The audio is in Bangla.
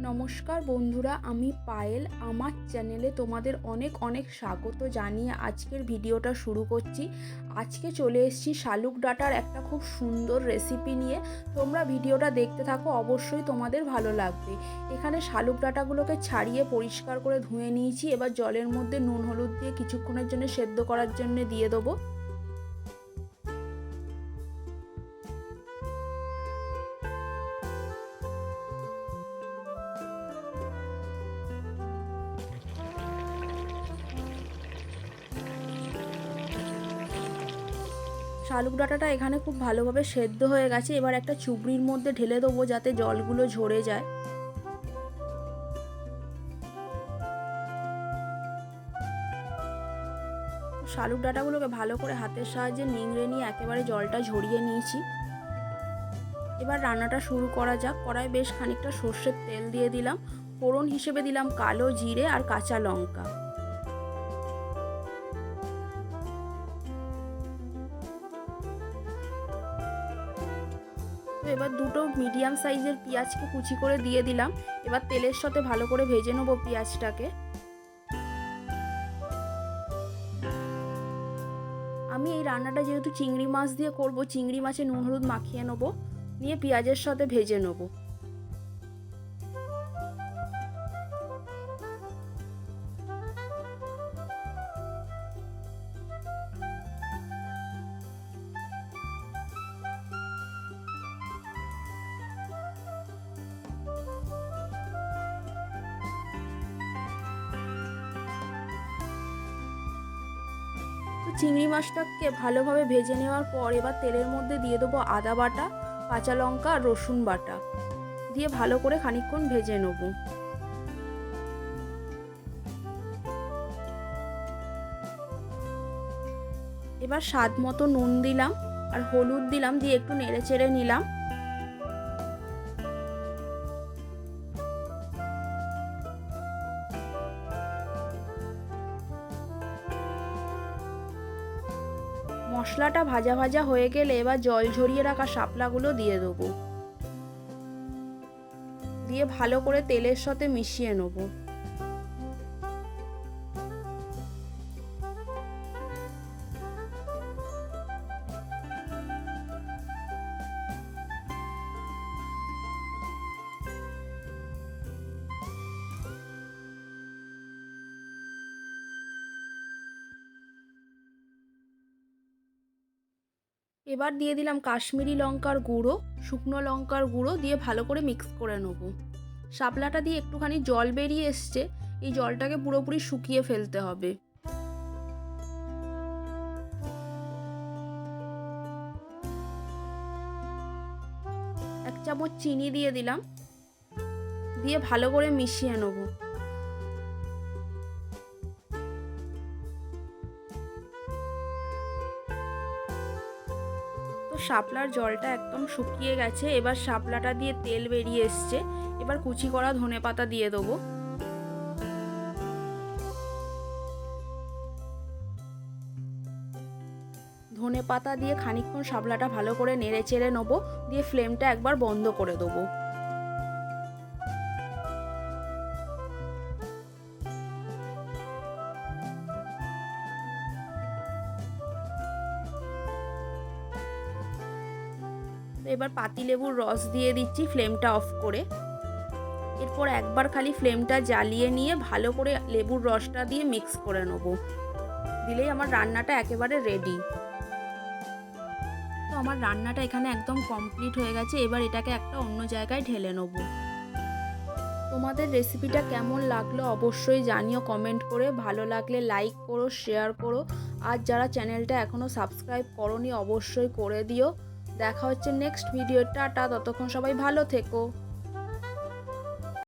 নমস্কার বন্ধুরা, আমি পায়েল। আমার চ্যানেলে তোমাদের অনেক অনেক স্বাগত জানিয়ে আজকের ভিডিওটা শুরু করছি। আজকে চলে এসেছি শালুক ডাঁটার একটা খুব সুন্দর রেসিপি নিয়ে। তোমরা ভিডিওটা দেখতে থাকো, অবশ্যই তোমাদের ভালো লাগবে। এখানে শালুক ডাঁটাগুলোকে ছাড়িয়ে পরিষ্কার করে ধুয়ে নিয়েছি। এবার জলের মধ্যে নুন হলুদ দিয়ে কিছুক্ষণের জন্য সেদ্ধ করার জন্য দিয়ে দেবো। শালুক ডাঁটাটা এখানে খুব ভালোভাবে সেদ্ধ হয়ে গেছে। এবার একটা চুবড়ির মধ্যে ঢেলে দেবো যাতে জলগুলো ঝরে যায়। শালুক ডাঁটাগুলোকে ভালো করে হাতের সাহায্যে নিংড়ে নিয়ে একেবারে জলটা ঝরিয়ে নিয়েছি। এবার রান্নাটা শুরু করা যাক। কড়াই বেশ খানিকটা সর্ষের তেল দিয়ে দিলাম। ফোড়ন হিসেবে দিলাম কালো জিরে আর কাঁচা লঙ্কা। তো এবার দুটো মিডিয়াম সাইজের পেঁয়াজকে কুচি করে দিয়ে দিলাম। এবার তেলের সাথে ভালো করে ভেজে নেবো পেঁয়াজটাকে। আমি এই রান্নাটা যেহেতু চিংড়ি মাছ দিয়ে করব, চিংড়ি মাছে নুন হলুদ মাখিয়ে নেবো, নিয়ে পেঁয়াজের সাথে ভেজে নেবো। চিংড়ি মাছটাকে ভালোভাবে ভেজে নেওয়ার পর এবার তেলের মধ্যে দিয়ে দেবো আদা বাটা, কাঁচা লঙ্কা আর রসুন বাটা দিয়ে ভালো করে খানিকক্ষণ ভেজে নেব। এবার স্বাদ মতো নুন দিলাম আর হলুদ দিলাম, দিয়ে একটু নেড়ে চেড়ে নিলাম। মশলাটা ভাজা ভাজা হয়ে গেলে এবার জল ঝরিয়ে রাখা শাপলাগুলো দিয়ে দেবো, দিয়ে ভালো করে তেলের সাথে মিশিয়ে নেব। এবার দিয়ে দিলাম কাশ্মীরি লঙ্কার গুঁড়ো, শুকনো লঙ্কার গুঁড়ো দিয়ে ভালো করে মিক্স করে নেব। শাপলাটা দিয়ে একটুখানি জল বেরিয়ে এসছে, এই জলটাকে পুরোপুরি শুকিয়ে ফেলতে হবে। এক চামচ চিনি দিয়ে দিলাম, দিয়ে ভালো করে মিশিয়ে নেব। তো শাপলার জলটা একদম শুকিয়ে গেছে। এবার শাপলাটা দিয়ে তেল বেরিয়ে এসছে। এবার কুচি করা ধনেপাতা দিয়ে দেবো। ধনেপাতা দিয়ে খানিকক্ষণ শাপলাটা ভালো করে নেড়ে চেড়ে নেবো, দিয়ে ফ্লেমটা একবার বন্ধ করে দেবো। এবার পাতিলেবুর রস দিয়ে দিচ্ছি ফ্লেমটা অফ করে। এরপর একবার খালি ফ্লেমটা জ্বালিয়ে নিয়ে ভালো করে লেবুর রসটা দিয়ে মিক্স করে নেব। দিলেই আমার রান্নাটা একেবারে রেডি। তো আমার রান্নাটা এখানে একদম কমপ্লিট হয়ে গেছে। এবার এটাকে একটা অন্য জায়গায় ঢেলে নেব। তোমাদের রেসিপিটা কেমন লাগলো অবশ্যই জানিও কমেন্ট করে। ভালো লাগলে লাইক করো, শেয়ার করো। আর যারা চ্যানেলটা এখনও সাবস্ক্রাইব করোনি অবশ্যই করে দিও। দেখা হচ্ছে নেক্সট ভিডিও। টাটা, ততক্ষণ সবাই ভালো থেকো।